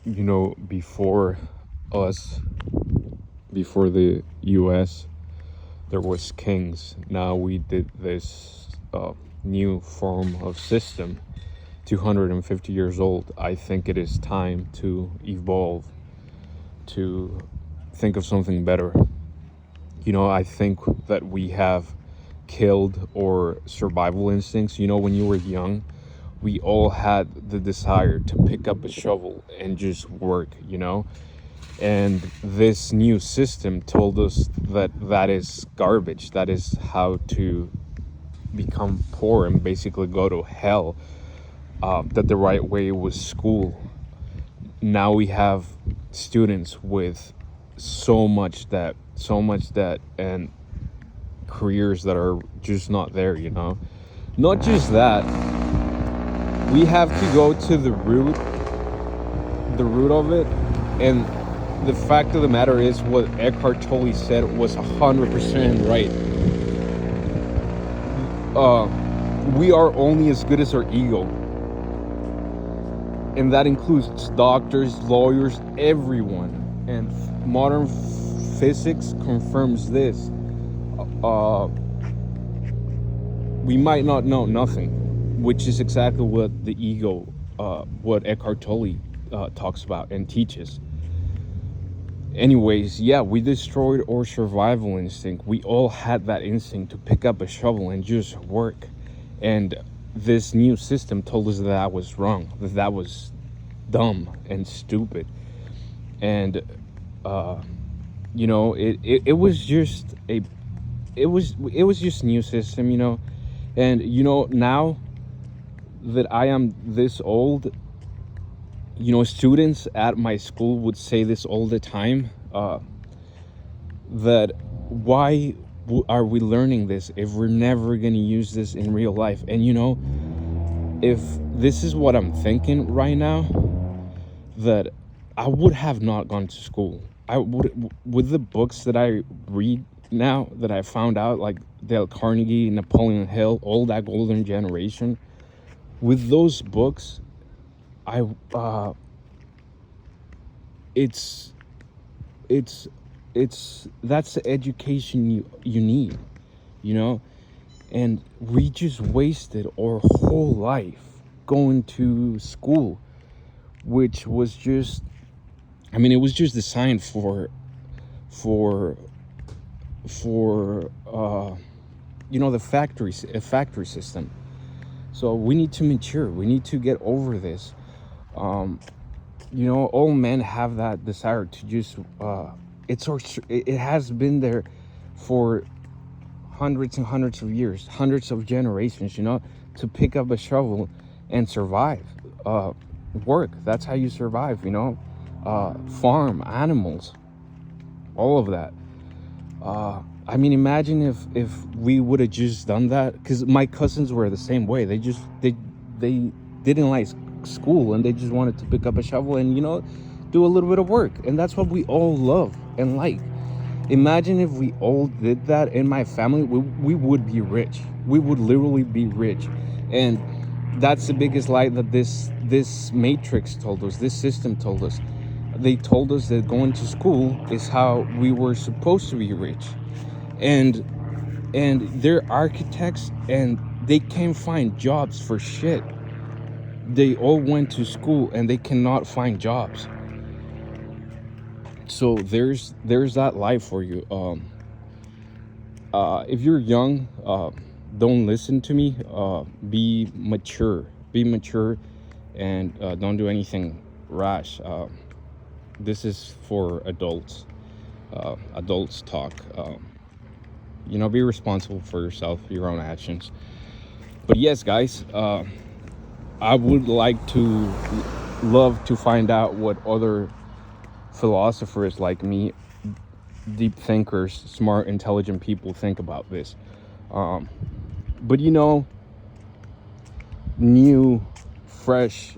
Before us, before the US, there was kings. Now we did this new form of system, 250 years old. I think it is time to evolve, to think of something better. I think that we have killed our survival instincts. When you were young, we all had the desire to pick up a shovel and just work. And this new system told us that that is garbage. That is how to become poor and basically go to hell. That the right way was school. Now we have students with so much debt and careers that are just not there. Not just that, we have to go to the root of it. And the fact of the matter is, what Eckhart Tolle said was 100% right. We are only as good as our ego, and that includes doctors, lawyers, everyone. And modern physics confirms this. We might not know nothing, which is exactly what the ego, what Eckhart Tolle talks about and teaches. Anyways, yeah, we destroyed our survival instinct. We all had that instinct to pick up a shovel and just work. And this new system told us that was wrong, that was dumb and stupid. And it was just new system. And now that I am this old, students at my school would say this all the time, that why are we learning this if we're never going to use this in real life? And if this is what I'm thinking right now, that I would have not gone to school. I would, with the books that I read now, that I found out, like Dale Carnegie, Napoleon Hill, all that golden generation, with those books, it's that's the education you need, and we just wasted our whole life going to school, which was just, it was just designed for the factory system. So we need to mature. We need to get over this. All men have that desire to just, it has been there for hundreds and hundreds of years, hundreds of generations, to pick up a shovel and survive. Work, that's how you survive, farm, animals, all of that. Imagine if we would have just done that, because my cousins were the same way. They didn't like school, and they just wanted to pick up a shovel and do a little bit of work. And that's what we all love and like. Imagine if we all did that in my family. We would be rich. We would literally be rich. And that's the biggest lie that this matrix told us, this system told us. They told us that going to school is how we were supposed to be rich. And they're architects, and they can't find jobs for shit. They all went to school and they cannot find jobs. So there's that life for you. If you're young, don't listen to me. Be mature, and don't do anything rash. This is for adults. Adults talk. Be responsible for yourself, your own actions. But yes, guys, I would love to find out what other philosophers like me, deep thinkers, smart, intelligent people think about this. But new, fresh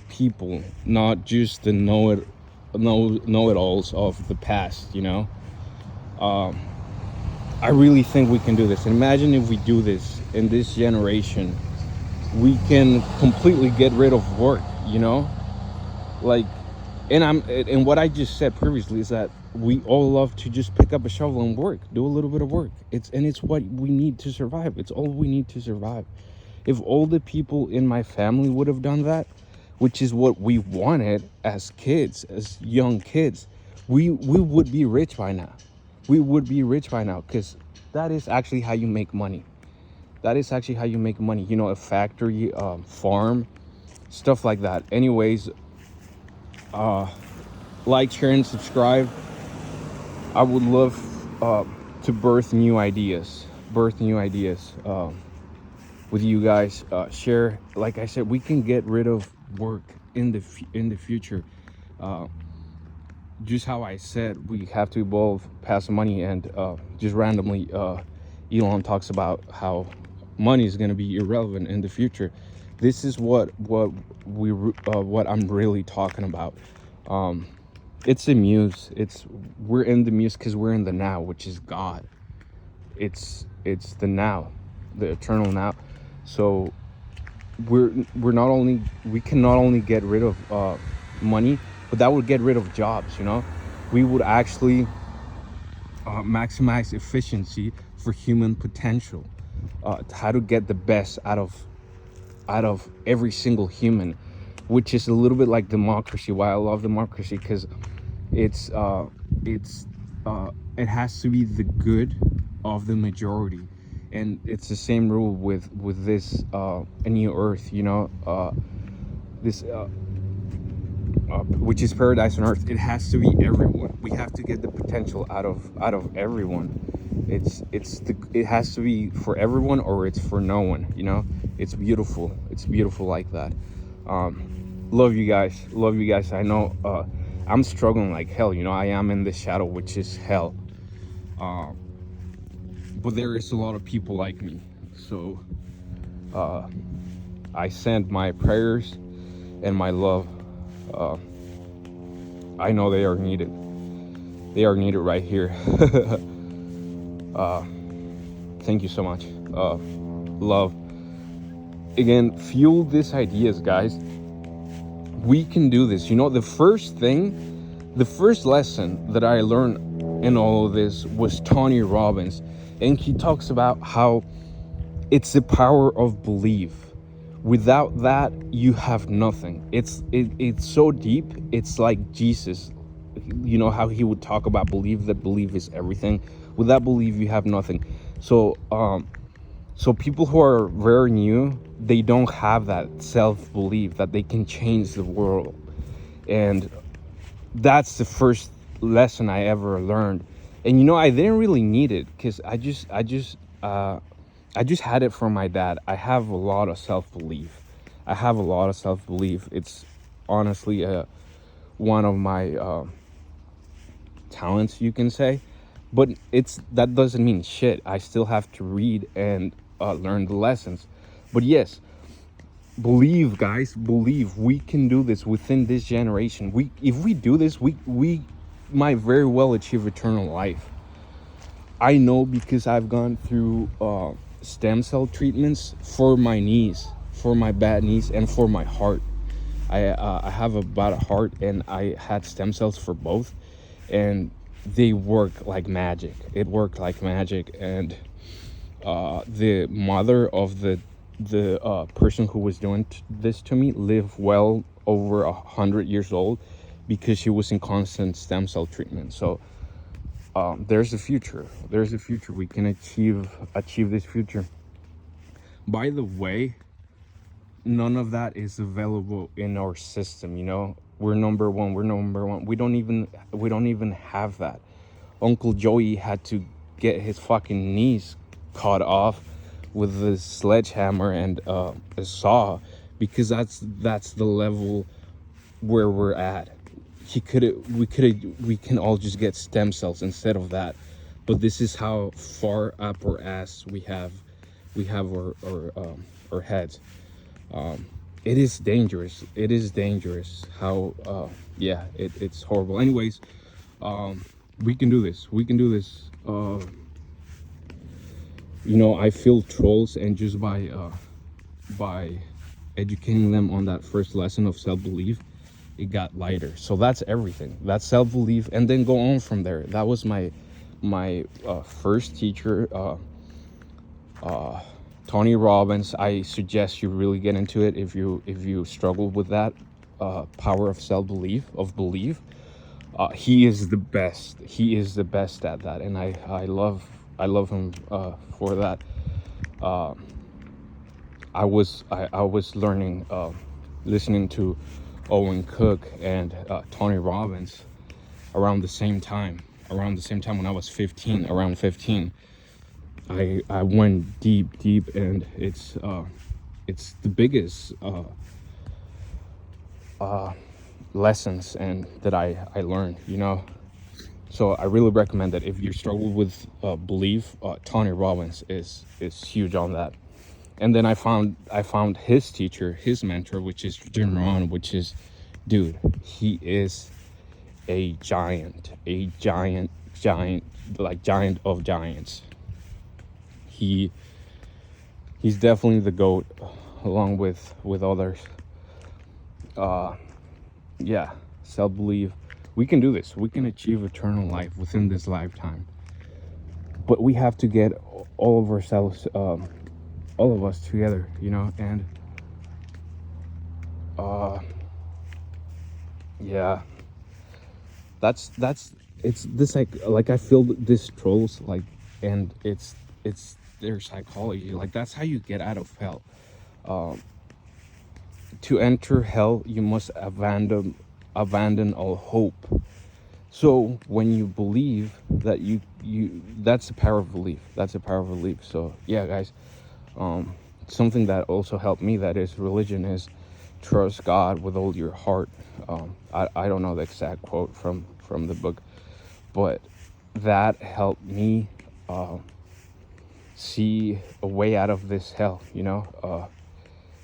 people, not just the know-it-alls of the past. I really think we can do this. And imagine if we do this in this generation, we can completely get rid of work. Like, and what I just said previously is that we all love to just pick up a shovel and work, do a little bit of work. It's what we need to survive. It's all we need to survive. If all the people in my family would have done that, which is what we wanted as kids, as young kids, we would be rich by now. We would be rich by now, because that is actually how you make money. That is actually how you make money. You know, a factory, farm, stuff like that. Anyways, like, share, and subscribe. I would love to birth new ideas with you guys. Share, like I said, we can get rid of work in the future. Just how I said, we have to evolve past money, and just randomly, Elon talks about how money is going to be irrelevant in the future. This is what I'm really talking about. It's the muse. We're in the muse because we're in the now, which is God. It's the now, the eternal now. So we can not only get rid of money, but that would get rid of jobs. You know, we would actually maximize efficiency for human potential. How to get the best out of every single human, which is a little bit like democracy. Why I love democracy, because it has to be the good of the majority. And it's the same rule with this a new earth, you know, this which is paradise on earth. It has to be everyone. We have to get the potential out of everyone. It has to be for everyone, or it's for no one, you know. It's beautiful like that. Love you guys. I know I'm struggling like hell, you know. I am in the shadow, which is hell, but there is a lot of people like me. So I send my prayers and my love. I know they are needed right here. Thank you so much. Love. Again, fuel these ideas, guys. We can do this. You know, the first lesson that I learned in all of this was Tony Robbins, and he talks about how it's the power of belief. Without that, you have nothing. It's so deep. It's like Jesus. You know how he would talk about belief, that belief is everything. Without belief, you have nothing. So people who are very new, they don't have that self-belief that they can change the world. And that's the first lesson I ever learned. And you know, I didn't really need it, because I just had it from my dad. I have a lot of self-belief. It's honestly one of my talents, you can say. But that doesn't mean shit. I still have to read and learn the lessons. But yes, believe, guys. Believe we can do this within this generation. If we do this, we might very well achieve eternal life. I know, because I've gone through stem cell treatments for my knees, for my bad knees, and for my heart. I have a bad heart, and I had stem cells for both, and they work like magic. It worked like magic. And the mother of the person who was doing this to me lived well over 100 years old, because she was in constant stem cell treatment. So there's a future. We can achieve this future. By the way, none of that is available in our system. You know, we're number one. We don't even have that. Uncle Joey had to get his fucking knees cut off with a sledgehammer and a saw, because that's the level where we're at. We can all just get stem cells instead of that. But this is how far up our ass we have our heads. It is dangerous. How it's horrible. Anyways, we can do this. You know, I feel trolls, and just by educating them on that first lesson of self-belief, it got lighter. So that's everything. That's self-belief, and then go on from there. That was my first teacher, Tony Robbins. I suggest you really get into it if you struggle with that power of self-belief, of belief. He is the best. He is the best at that, and I love him for that. I was learning, listening to Owen Cook and Tony Robbins around the same time when I was 15. Around 15, I went deep, and it's the biggest lessons and that I learned, you know. So I really recommend that if you struggle with belief, Tony Robbins is huge on that. And then I found his teacher, his mentor, which is Jim Rohn, which is, dude, he is a giant, like giant of giants. He's definitely the GOAT, along with others. Yeah, self-belief. We can do this. We can achieve eternal life within this lifetime. But we have to get all of ourselves, all of us together, you know. And yeah, that's it's this, like I feel this trolls, like, and it's their psychology. Like, that's how you get out of hell. To enter hell, you must abandon all hope. So when you believe that you that's the power of belief. So yeah, guys, something that also helped me, that is religion, is trust God with all your heart. I don't know the exact quote from the book, but that helped me see a way out of this hell, you know,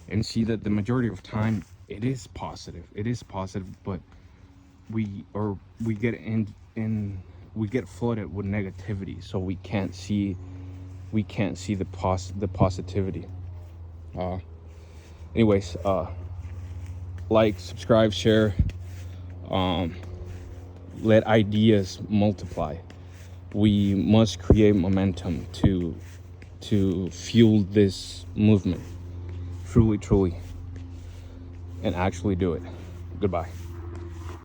and see that the majority of time it is positive, but we get flooded with negativity, so we can't see the positivity. Anyways, like, subscribe, share, let ideas multiply. We must create momentum to fuel this movement, truly, and actually do it. Goodbye.